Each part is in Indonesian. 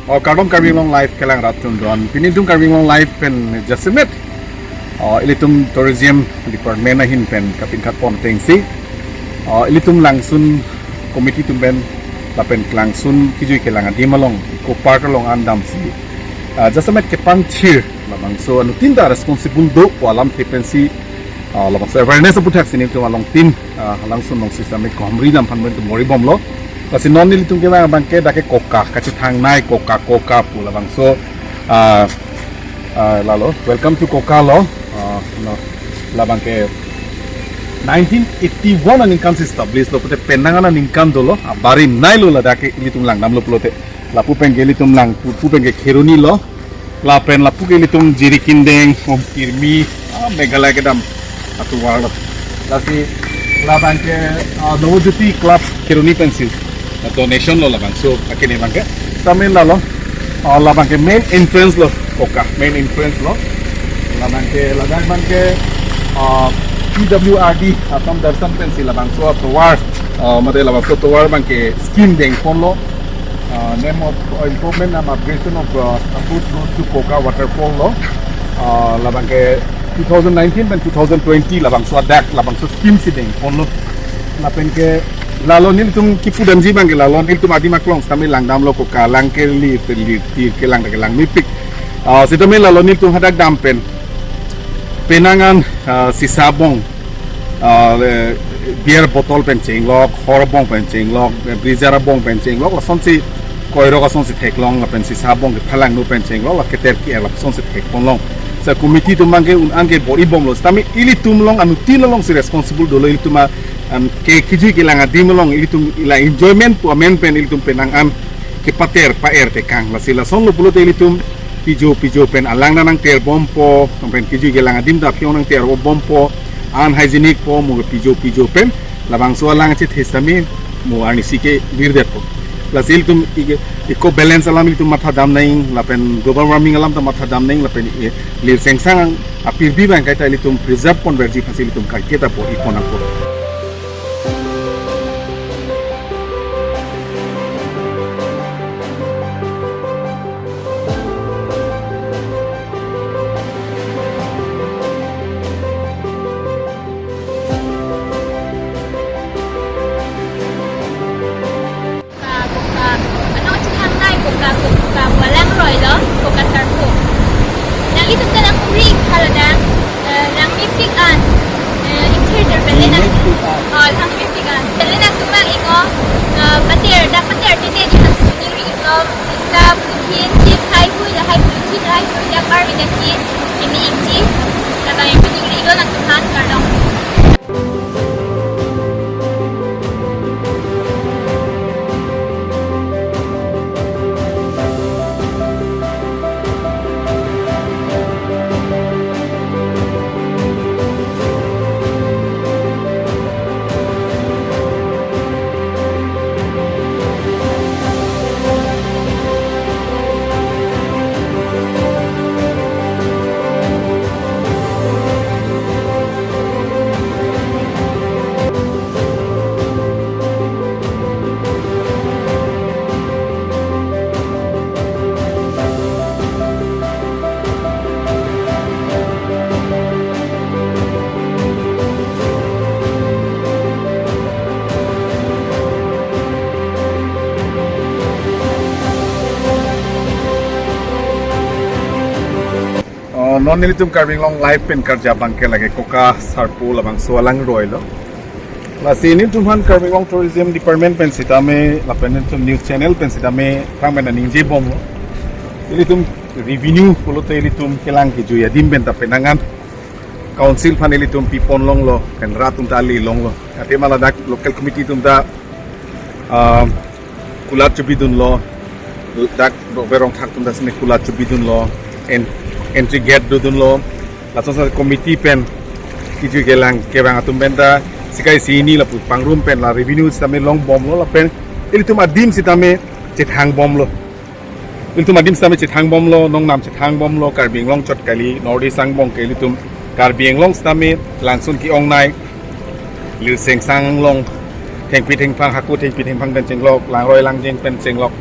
Kardom Karbi Anglong live kelang ratun don. Pinitum Karbi Anglong live pen Jasimit. Ilitum tourism department ahin pen kapin kat pon tengsi. Ilitum langsun komiti tumben lapen langsun kijui kelangan di malong ko park along andam si. Jasimit kepang thir labang so anu tinda responsible do walam tepensi labang so awareness aputhak sini tu along tin langsung nong sistem komri dam pan tu mori bom lo. Kasi non nilitung kaya bangke dake koka kasi thang nai koka pula bang so lalo welcome to koka lo no la bangke 1981 an income established lo pute penangan an income dolo bari nai lo la dake ilitung lang nam lo plote la pu penge ilitung lang pu penge kheruni lo la pen la pu ke ilitung jiri kindeng om kirmi megala ke dam atu wala lasi la bangke Navajyoti club kheruni pencil donation lo labang so akini bangke tamin lalo labang ke main entrance lo koka main entrance lo labang ke PWRD atam darshan pensi labang so towar made labang so towar bangke scheme deng pon lo name of improvement and upgradation of approach road to koka waterfall lo labang ke 2019 dan 2020 labang so adak labang so scheme si deng pon lo lapen ke lalo nil tum kipu dan ji bang lalo nil tum adi maklong sami lang dam lo ko kalang ke li ke lang nipik sitame lalo nil tum hadak dampen penangan si sabong beer botol pencing lo horbong pencing lo brizara bong pencing lo son si koiro ka son si theklong pen si sabong ke phalang no pencing lo ke ter ki elap son si thekpon long sa committee tum bang ke un ange bori bom lo sami ili tum long anu tilolong si responsible dolo ili tuma ke kiji kilanga dimolong ilitum ila enjoyment pu amen pen ilitum penangan ke pater paer te kang la sila son lo pulo te ilitum pijo pen alang nanang ter bompo pen kiji kilanga dim da pion nang ter bompo unhygienic po mo pijo pen labang so alang chit hisami mo ani sike virdet po la ilitum iko balance alam ilitum matha dam naing la pen global warming alam ta matha dam naing la pen lil sengsang apir bi bang kaita ilitum preserve pon verji facilitum kai keta po ipona po non nilitum Karbi Anglong live pen kerja bangke lagi koka sarpu labang sualang roilo la sini tumhan Karbi Anglong tourism department pen sitame la pen tum news channel pen sitame kang men ningje bom lo ilitum revenue pulo te ilitum kelang ke juya dimben ta penangan council fan ilitum pipon long lo kan ratum tali long lo ate mala dak local committee tum da kulat chubidun lo dak berong thak tum da sine kulat chubidun lo en entry gate dudun lo langsung sa committee pen kiju gelang kebang atum benda sikai sini la pangrum pen la revenue sitame long bom lo la pen ilitum adim sitame chethang bom lo ilitum adim sitame chethang bom lo nong nam chethang bom lo Karbi Anglong chot kali nordi sang bong ke ilitum Karbi Anglong sitame langsung ki ong nai lil seng sang long theng pi theng phang haku theng pi theng phang dan chenglok lang roi lang jeng pen chenglok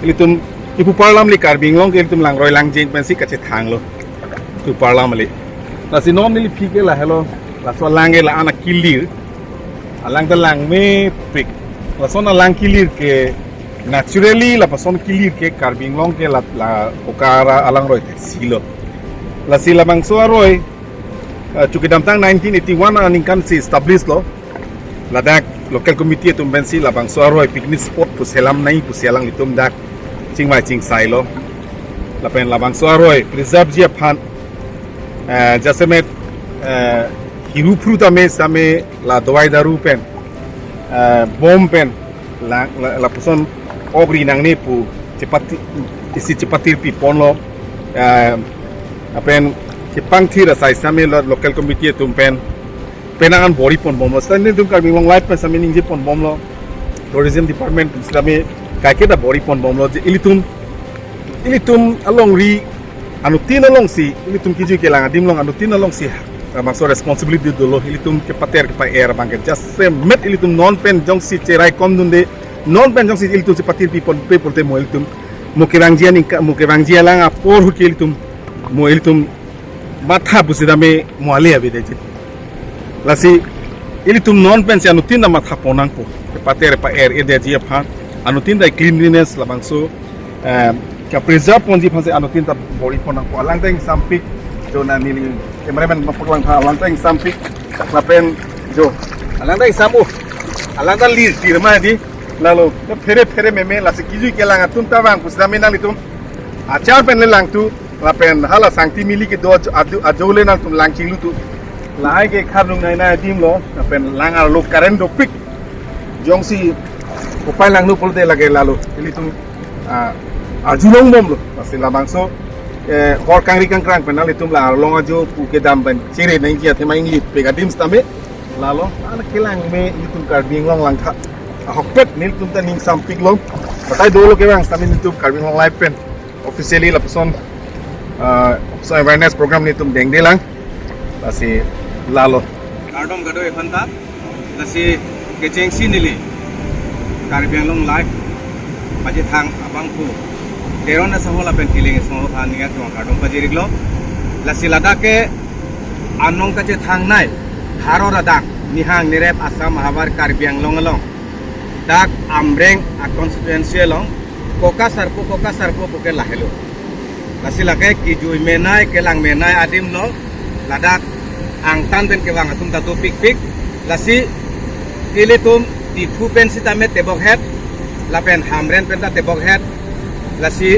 ilitum ipu parlam li Karbi Anglong ke tum lang roi lang jeng pensi kache thang lo tu parlam li la si non li phike la hello la so lange la ana kilir alang da lang me pik la so na lang kilir ke naturally la pason kilir ke Karbi Anglong ke la okara alang roi silo la si la bang so roi cuki damtang 1981 aningkan si establish lo ladak local committee tum bensi la bang so roi picnic spot pu selam nai pu selang litum dak ching mai ching sai lo la pen la bang so roi preserve je phan jasemet hiru fruta me same la dawai daru pen bom pen la person obri nang ni pu cepati isi cepatir pi pon lo apen cipang thira sai same local committee tum pen penangan bori pon bom lo sane tum Karbi Anglong life pen same ning je pon bom lo tourism department same kaike da bori pon bom lo je ilitum along ri anutin along si ilitum kiju ke lang adim long anutin along si maksud responsibility dulu ilitum ke pater ke pa air bangke just met ilitum non pen jong si cerai kom dunde non pen jong si ilitum si patir people te mo ilitum mukirang jia lang apor hu ke ilitum mo ilitum matha busidame mo ale abi de lasi ilitum non pen si anutin da matha ponang po ke pater pa air e de jia pha anutin da cleanliness labang so ka preserve ponji phase anutin ta bori ponang ko alang teng sampik jo na nili cameraman mapaklang tha alang teng sampik lapen jo alang teng samu alang ta lir tirma di lalu phere meme la se kiju ke lang atun ta bang pusdame na litum achar pen le lang tu lapen hala sangti mili ke do ajole na tum lang chilu tu lai ke kharung nai na dim lo lapen lang ar lo karen do pik jong si upai lang nu polte lage lalu ilitum ajulong bom lo pasti la bangso hor kangri kangkrang penal itum la long ajo puke dam ben cire nai kia thema ingli pegadim stame lalo ana kelang me itum Karbi Anglong lang kha hokpet nil tum ta ning sampik lo batai do lo ke bang stame itum Karbi Anglong live pen officially la person so awareness program ni tum deng de lang pasti lalo Kardom gado ekhanta lasi kechengsi nili Karbi Anglong live maje thang abangku Derona sahola pen feeling sahola thania tuang Kardom pajiriglo lasi ladake anong kaje thang nai haro radak nihang nirep asam mahabar Karbi Anglong along dak amreng a constituency along koka sarpo puke lahelo lasi lake kijui menai kelang menai adim lo ladak angtan pen ke wang atum tatu pik lasi ilitum tipu pen sitame tebok het lapen hamren pen ta tebok het lasi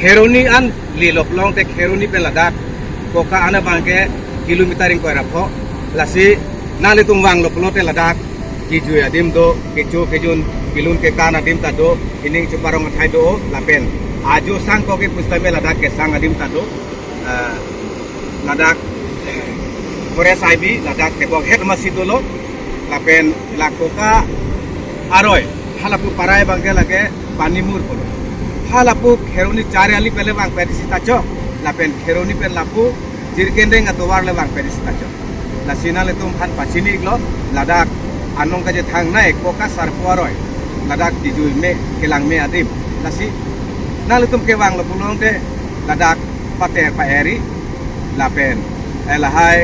heroni an lilok long te heroni pen ladak koka ana bangke kilometer ing ko rapho lasi nalitum wang loklote ladak kijui adim do kejun bilun ke kana dim ta do ining chuparong thai do lapen ajo sang ko ke pustame ladak ke sang adim ta do ladak Korea Saibi ladak tebok het masidolo lapen lakoka aroi halapu parai bangke lage panimur polo halapu kheroni chare ali pele bang perisita cho lapen kheroni pen lapu jirkendeng atowar le bang perisita cho lasina le tum phan pachini iglo ladak anong kaje thang nai koka sarpo aroi ladak dijui me kelang me adim lasi nalitum ke bang lo pulong te ladak pater pa eri lapen elahai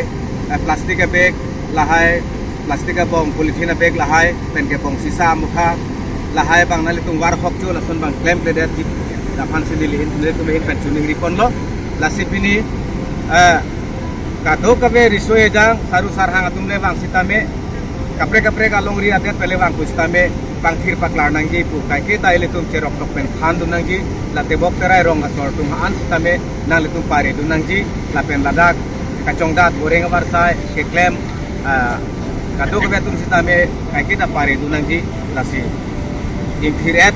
plastik bag lahai plastik bong polythene bag lahai pen ke bong sisa mukha lahai bang nalitung war hok chu lason bang claim pleder ti dapan sinili nilitum hin pen suning ripon lo lasipini kado kabe risoe jang saru sarhang atum le bang sitame kapre kalong ri atet pele bang kustame pangthir paklar nangji pu kai ke tai litum cherok tok pen khan du nangji late bok terai rong asor tum an sitame nalitum pare du nangji lapen ladak kacong dat goreng barsai ke claim kado kabe tum sitame kai ke ta pare du nangji lasi ingthiret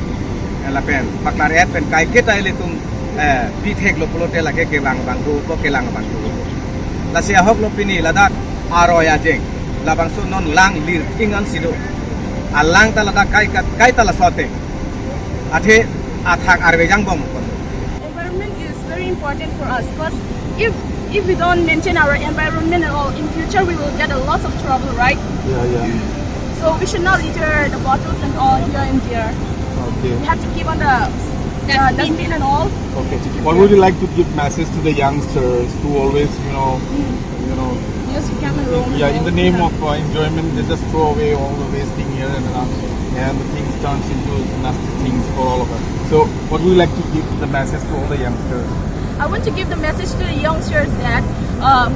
lapen paklar et pen kai ke tai litum bithek lo polote lage ke bang du ko ke lang bang du lasi ahok lo pini ladak aroya jeng labang su non lang lir ingan sido alang tala da kai tala sote athe athak arbe jang bom environment is very important for us because if we don't maintain our environment at all, in future we will get a lot of trouble, right? yeah So we should not litter the bottles and all here and there. okay We have to keep on the dustbin and all. Okay. What would you like to give message to the youngsters who always, you know, Use camera room. yeah, in the name of enjoyment, they just throw away all the wasting here and around, and the things turns into nasty things for all of us. So, what would you like to give the message to all the youngsters? I want to give the message to the youngsters that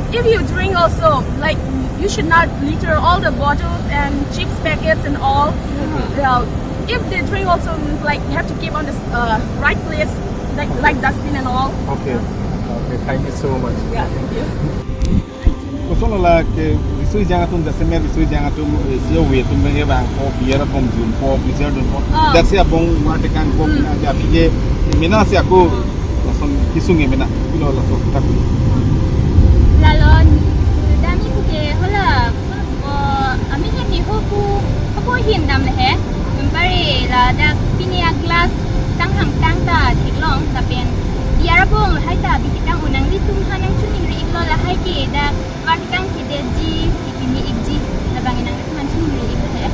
if you drink also, like you should not litter all the bottles and chips packets and all. If they drink also, like you have to keep on the right place, like dustbin and all. Okay. Okay. Thank you so much. Yeah, thank you. Kosong lah ke risui jangan tum dasar mer risui jangan tum siapa we tum bang bang ko biar bong jun ko biar dun ko dasar bong mati kan ko aja pije mina si aku langsung kisung mina bilo langsung tak. Lalu dami ku ke hola ami ni hoku hin dam leh memberi la dak pini glass tang hang tang ta thiklong ta pen biar bong hai ta bi kitang unang li tum hanang chuni ri lo la hai ke dak Watikang kideji, ikini ikji, labangin ang ituman sumuli ito eh.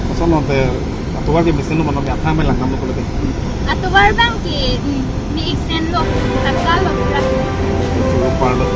Kosong nanti atau warga mesin mana biar kami lang kamu kalau begitu. Atau warbang ki mi iksen lo, takal lo pula. Cukup parlo.